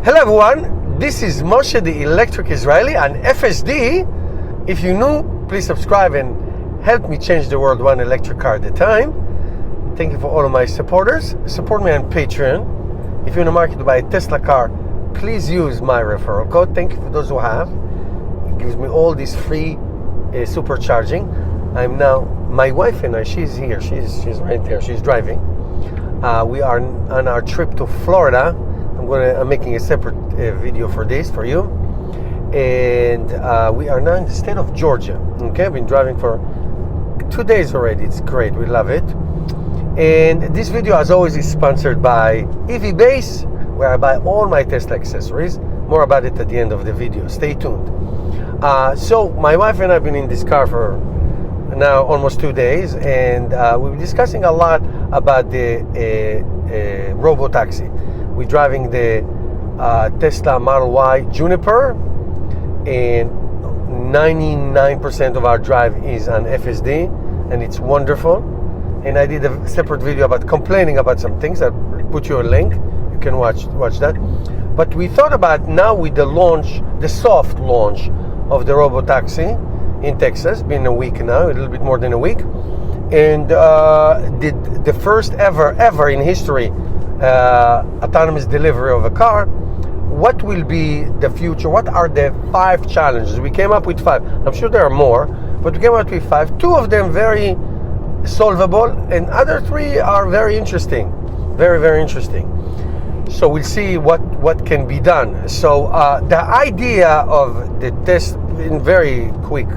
Hello everyone, this is Moshe the Electric Israeli and FSD. If you're new, please subscribe and help me change the world one electric car at a time. Thank you for all of my supporters. Support me on Patreon. If you're in the market to buy a Tesla car, please use my referral code. Thank you for those who have. It gives me all this free supercharging. I'm now, my wife and I, she's here, she's right there, she's driving. We are on our trip to Florida. I'm making a separate video for this for you, and we are now in the state of Georgia. Okay, I've been driving for 2 days already. It's great, we love it. And this video, as always, is sponsored by EV Base, where I buy all my Tesla accessories. More about it at the end of the video. Stay tuned. So my wife and I have been in this car for now almost 2 days, and we've been discussing a lot about the Robotaxi. We're driving the Tesla Model Y Juniper, and 99% of our drive is on FSD, and it's wonderful. And I did a separate video about complaining about some things. I'll put you a link. You can watch that. But we thought about now with the launch, the soft launch of the Robotaxi in Texas, been a week now, a little bit more than a week, and the first ever in history autonomous delivery of a car. What will be the future? What are the 5 challenges? We came up with 5. I'm sure there are more, but we came up with 5. 2 of them very solvable, and other 3 are very interesting, very interesting. So we'll see what can be done. So the idea of the test, in very quick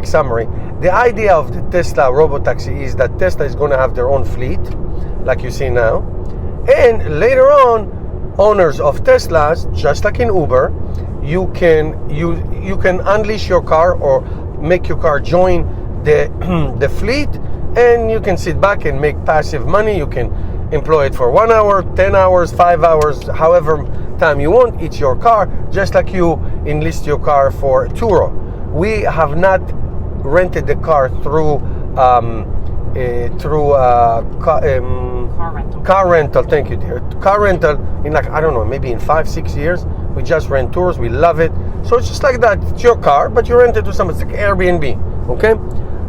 summary, the idea of the Tesla Robotaxi is that Tesla is going to have their own fleet, like you see now. And later on, owners of Teslas, just like in Uber, you can unleash your car or make your car join the fleet, and you can sit back and make passive money. You can employ it for 1 hour, 10 hours, 5 hours, however time you want. It's your car, just like you enlist your car for Turo. We have not rented the car through car rental. Thank you, dear. Car rental in, like, I don't know, maybe in 5-6 years. We just rent tours. We love it. So it's just like that. It's your car, but you rent it to somebody. It's like Airbnb. Okay.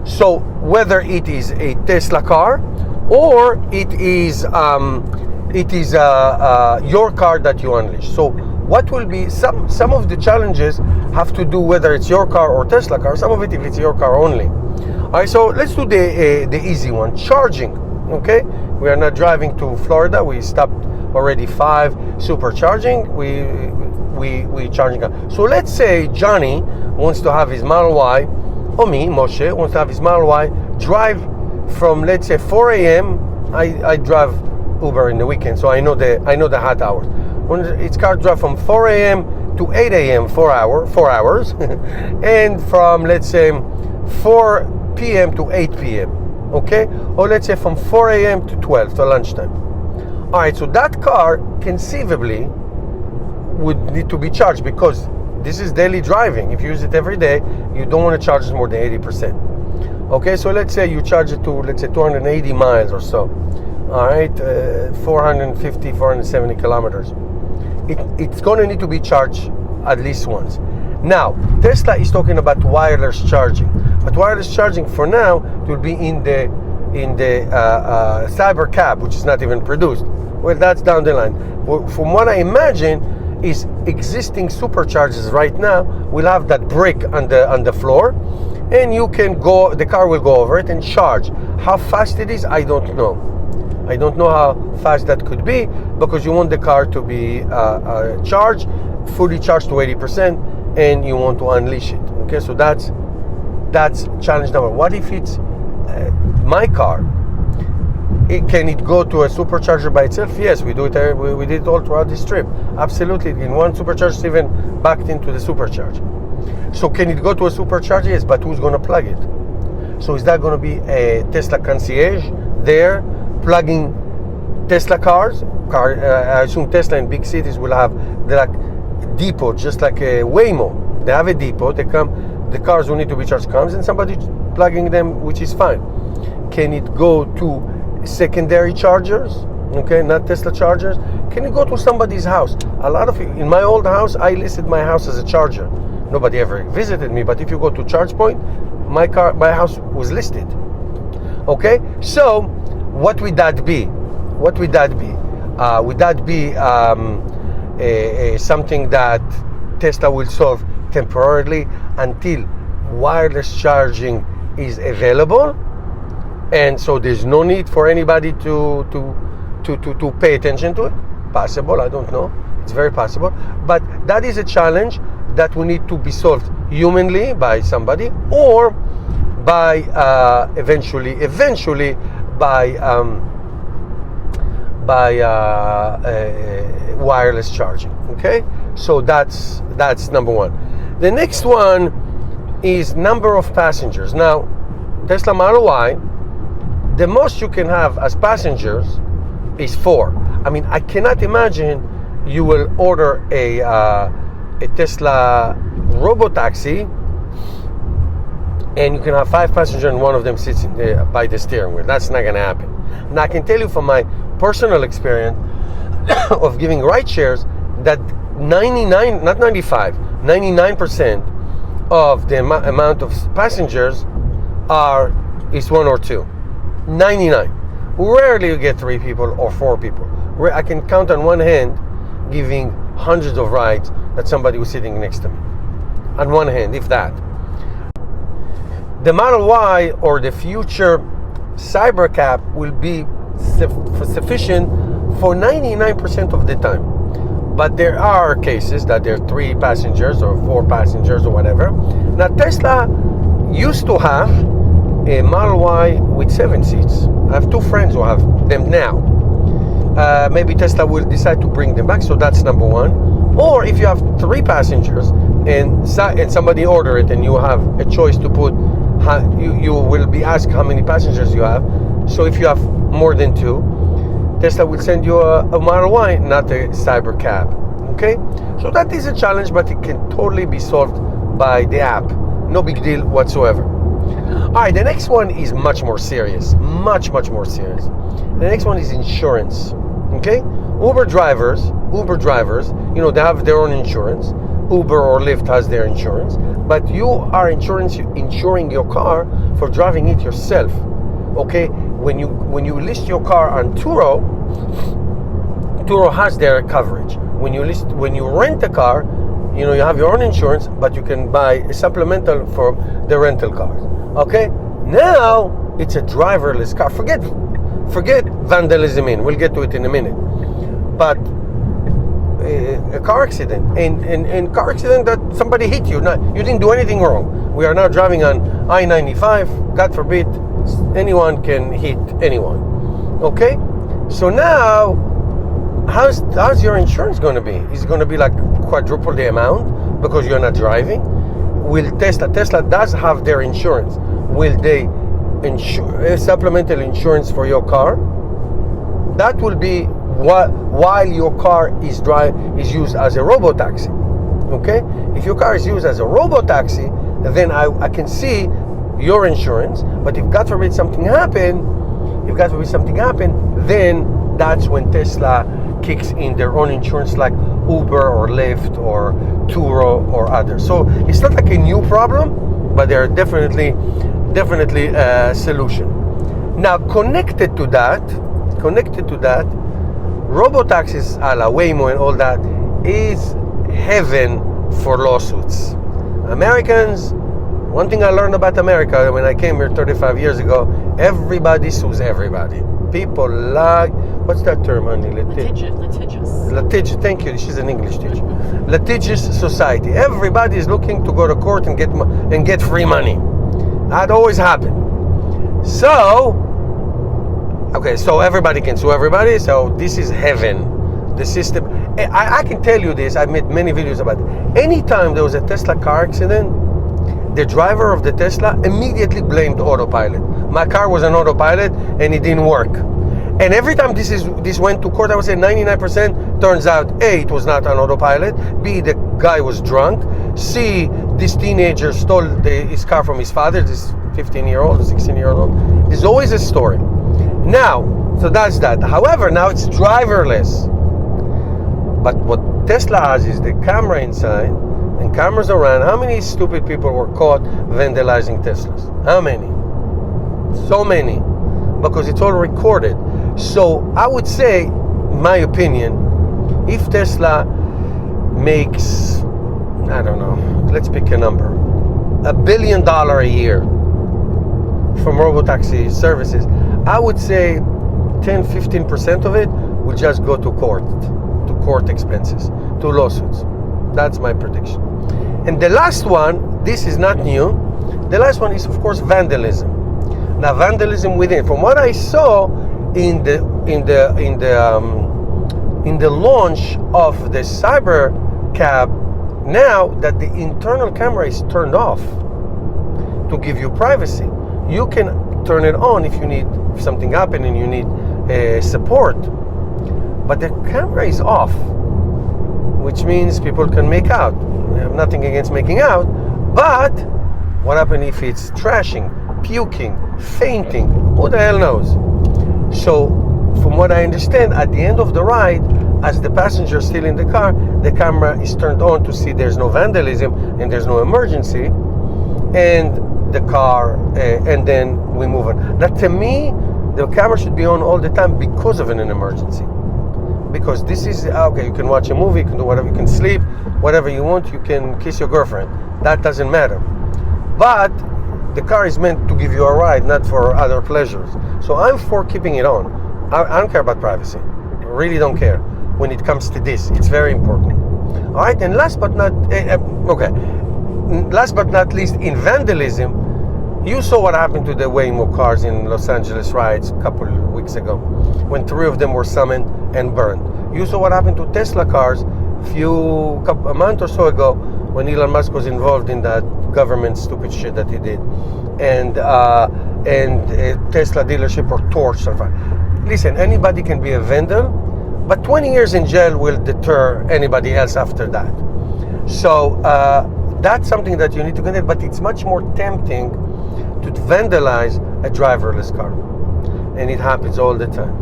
So whether it is a Tesla car or it is your car that you unleash. So what will be some of the challenges have to do whether it's your car or Tesla car. Some of it if it's your car only. All right. So let's do the easy one. Charging. Okay. We are not driving to Florida. We stopped already 5 supercharging. We charging. So let's say Johnny wants to have his Model Y, or me, Moshe, wants to have his Model Y, drive from, let's say, 4 a.m. I drive Uber in the weekend, so I know the hot hours. When its car drive from 4 a.m. to 8 a.m. 4 hours, and from, let's say, 4 p.m. to 8 p.m. Okay, or let's say from 4 a.m. to 12, to lunchtime. All right, so that car conceivably would need to be charged, because this is daily driving. If you use it every day, you don't want to charge it more than 80%. Okay, so let's say you charge it to, let's say, 280 miles or so. All right, 450, 470 kilometers. It's going to need to be charged at least once. Now, Tesla is talking about wireless charging, but wireless charging for now will be in the Cyber Cab, which is not even produced. Well, that's down the line. From what I imagine, is existing superchargers right now will have that brick on the floor, and you can go. The car will go over it and charge. How fast it is, I don't know. I don't know how fast that could be, because you want the car to be charged, fully charged to 80%. And you want to unleash it. Okay, so that's challenge number. What if it's my car? Can it go to a supercharger by itself? Yes, we do it. We did it all throughout this trip. Absolutely, in one supercharger, it's even backed into the supercharger. So can it go to a supercharger? Yes, but who's going to plug it? So is that going to be a Tesla concierge there plugging Tesla cars? I assume Tesla in big cities will have depot, just like a Waymo. They have a depot. They come, the cars who need to be charged comes, and somebody plugging them, which is fine. Can it go to secondary chargers? Okay, not Tesla chargers. Can you go to somebody's house? A lot of in my old house, I listed my house as a charger. Nobody ever visited me, but if you go to ChargePoint, my house was listed. Okay, so what would that be? What would that be? Would that be something that Tesla will solve temporarily until wireless charging is available, and so there's no need for anybody to pay attention to it? Possible, I don't know. It's very possible, but that is a challenge that will need to be solved humanly by somebody, or by eventually by wireless charging. Okay, so that's number one. The next one is number of passengers. Now, Tesla Model Y, the most you can have as passengers is 4. I mean, I cannot imagine you will order a Tesla Robotaxi and you can have 5 passengers and one of them sits by the steering wheel. That's not going to happen. And I can tell you from my personal experience of giving ride shares that 99% of the amount of passengers is 1 or 2. 99. Rarely you get 3 people or 4 people. I can count on one hand giving hundreds of rides that somebody was sitting next to me. On one hand, if that. The Model Y or the future Cybercab will be sufficient for 99% of the time. But there are cases that there are 3 passengers or 4 passengers or whatever. Now, Tesla used to have a Model Y with 7 seats. I have 2 friends who have them now. Maybe Tesla will decide to bring them back, so that's number one. Or if you have 3 passengers and somebody order it and you have a choice to put, you will be asked how many passengers you have. So if you have more than 2, Tesla will send you a Model Y, not a Cybercab. Okay, so that is a challenge, but it can totally be solved by the app. No big deal whatsoever. All right, the next one is much more serious, much more serious. The next one is insurance. Okay, Uber drivers, you know, they have their own insurance. Uber or Lyft has their insurance, but you are insuring your car for driving it yourself. Okay, when you list your car on Turo has their coverage. When you rent a car, you know, you have your own insurance, but you can buy a supplemental for the rental cars. Okay, now it's a driverless car. Forget vandalism we'll get to it in a minute. But a car accident, and car accident that somebody hit you. You didn't do anything wrong. We are now driving on I-95. God forbid, anyone can hit anyone. Okay, so now how's your insurance going to be? Is it going to be like quadruple the amount because you're not driving? Will Tesla does have their insurance. Will they insure supplemental insurance for your car? That will be while your car is used as a Robotaxi. Okay, if your car is used as a Robotaxi, then I can see your insurance. But if God forbid something happen, then that's when Tesla kicks in their own insurance, like Uber or Lyft or Turo or others. So it's not like a new problem, but there are definitely a solution. Now connected to that, Robotaxis a la Waymo and all that is heaven for lawsuits. Americans, one thing I learned about America when I came here 35 years ago, everybody sues everybody. People like, what's that term, honey? Litigious. Thank you. She's an English teacher. Litigious society. Everybody is looking to go to court and get free money. That always happened. So everybody can sue everybody. So this is heaven. The system. I can tell you this. I've made many videos about it. Anytime there was a Tesla car accident, the driver of the Tesla immediately blamed autopilot. My car was on autopilot and it didn't work. And every time this went to court, I would say 99%. Turns out, A, it was not on autopilot. B, the guy was drunk. C, this teenager stole his car from his father, this 15-year-old, 16-year-old. There's always a story. Now, So that's that. However, now it's driverless. But what Tesla has is the camera inside and cameras around. How many stupid people were caught vandalizing Teslas? How many? So many. Because it's all recorded. So I would say, my opinion, if Tesla makes, I don't know, let's pick a number, $1 billion a year from Robotaxi services, I would say 10-15% of it will just go to court expenses, to lawsuits. That's my prediction. And the last one, this is not new. The last one is, of course, vandalism. Now, vandalism within. From what I saw in the launch of the cyber cab, now that the internal camera is turned off to give you privacy, you can turn it on if you need something happen and you need support. But the camera is off, which means people can make out. I have nothing against making out, but what happens if it's trashing, puking, fainting? Who the hell knows? So, from what I understand, at the end of the ride, as the passenger is still in the car, the camera is turned on to see there's no vandalism and there's no emergency, and the car, and then we move on. Now, to me, the camera should be on all the time because of an emergency. Because this is, okay, you can watch a movie, you can do whatever, you can sleep, whatever you want, you can kiss your girlfriend. That doesn't matter. But the car is meant to give you a ride, not for other pleasures. So I'm for keeping it on. I don't care about privacy. I really don't care when it comes to this. It's very important. All right, and last but not least, in vandalism, you saw what happened to the Waymo cars in Los Angeles riots a couple of weeks ago, when 3 of them were summoned and burned. You saw what happened to Tesla cars a month or so ago, when Elon Musk was involved in that government stupid shit that he did, and a Tesla dealership were torched. Listen, anybody can be a vandal, but 20 years in jail will deter anybody else after that. So that's something that you need to consider, but it's much more tempting to vandalize a driverless car, and it happens all the time.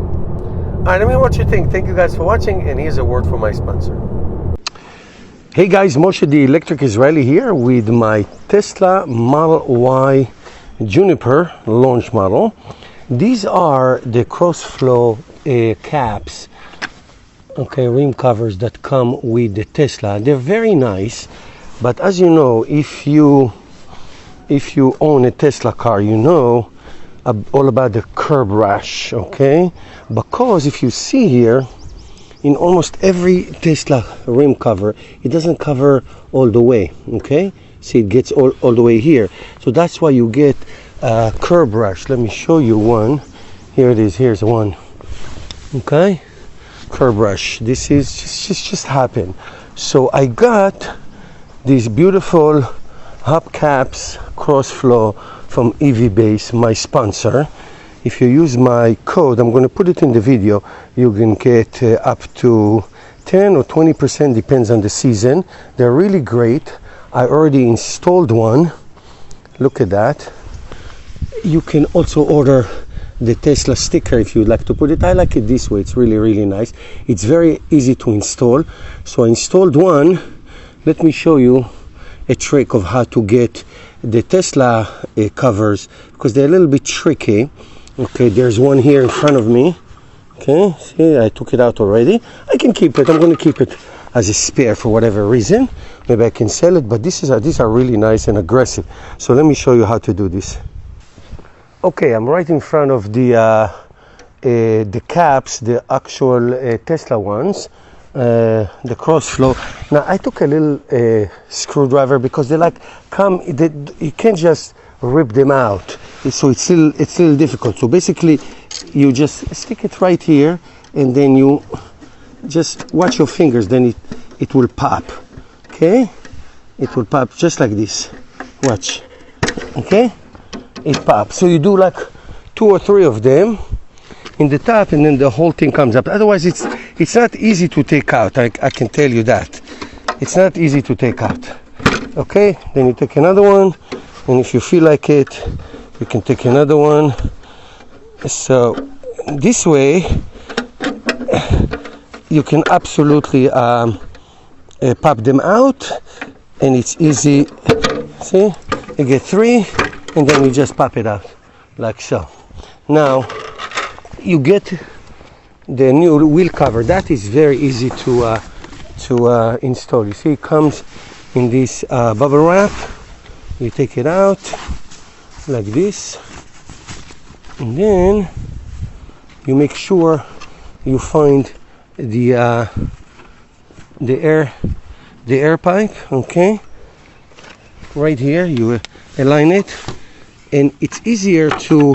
All right, let me know what you think. Thank you guys for watching, and here's a word from my sponsor. Hey guys, Moshe the Electric Israeli here with my Tesla Model Y Juniper launch model. These are the cross-flow caps, okay, rim covers that come with the Tesla. They're very nice, but as you know, if you own a Tesla car, you know all about the curb rash, okay? Because if you see here, in almost every Tesla rim cover, it doesn't cover all the way, okay? See, it gets all the way here. So that's why you get curb rash. Let me show you one. Here it is, here's one, okay? Curb rash. This is just happened. So I got these beautiful hubcaps cross flow from EV Base, my sponsor. If you use my code, I'm going to put it in the video, you can get up to 10 or 20%, depends on the season. They're really great. I already installed one. Look at that. You can also order the Tesla sticker if you'd like to put it. I like it this way. It's really, really nice. It's very easy to install. So I installed one. Let me show you a trick of how to get the Tesla covers, because they're a little bit tricky. Okay, there's one here in front of me. Okay, see, I took it out already. I can keep it. I'm going to keep it as a spare for whatever reason. Maybe I can sell it, but these are really nice and aggressive. So let me show you how to do this. Okay, I'm right in front of the caps, the actual Tesla ones, the cross flow. Now I took a little screwdriver because they you can't just rip them out. So it's a little difficult. So basically, you just stick it right here, and then you just watch your fingers. Then it will pop. Okay, it will pop just like this. Watch. Okay, it pops. So you do like 2 or 3 of them in the top, and then the whole thing comes up. Otherwise, it's not easy to take out. I can tell you that. It's not easy to take out. Okay, then you take another one, and if you feel like it, you can take another one. So this way you can absolutely pop them out, and it's easy. See, you get 3 and then you just pop it out like so. Now you get the new wheel cover. That is very easy to install. You see, it comes in this bubble wrap. You take it out like this, and then you make sure you find the air pipe. Okay, right here you align it, and it's easier to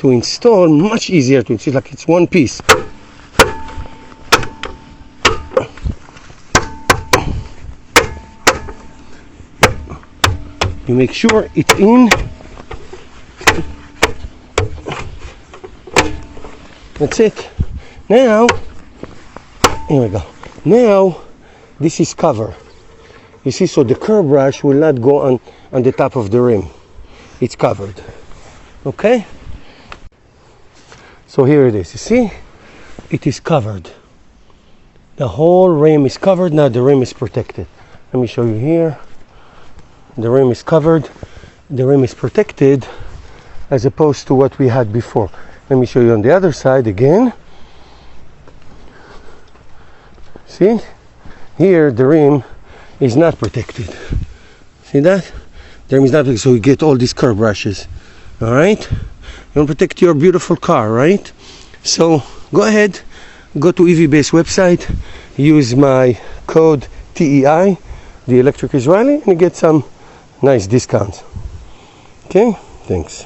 install, much easier to install, like it's one piece. You make sure it's in. That's it. Now, here we go. Now, this is cover. You see, so the curb brush will not go on the top of the rim. It's covered. Okay? So here it is. You see? It is covered. The whole rim is covered. Now the rim is protected. Let me show you here. The rim is covered. The rim is protected, as opposed to what we had before. Let me show you on the other side again. See? Here the rim is not protected. See that? The rim is not protected, so you get all these curb brushes. Alright? You want to protect your beautiful car, right? So go ahead, go to EVBase website, use my code TEI, the Electric Israeli, and you get some nice discounts. Okay? Thanks.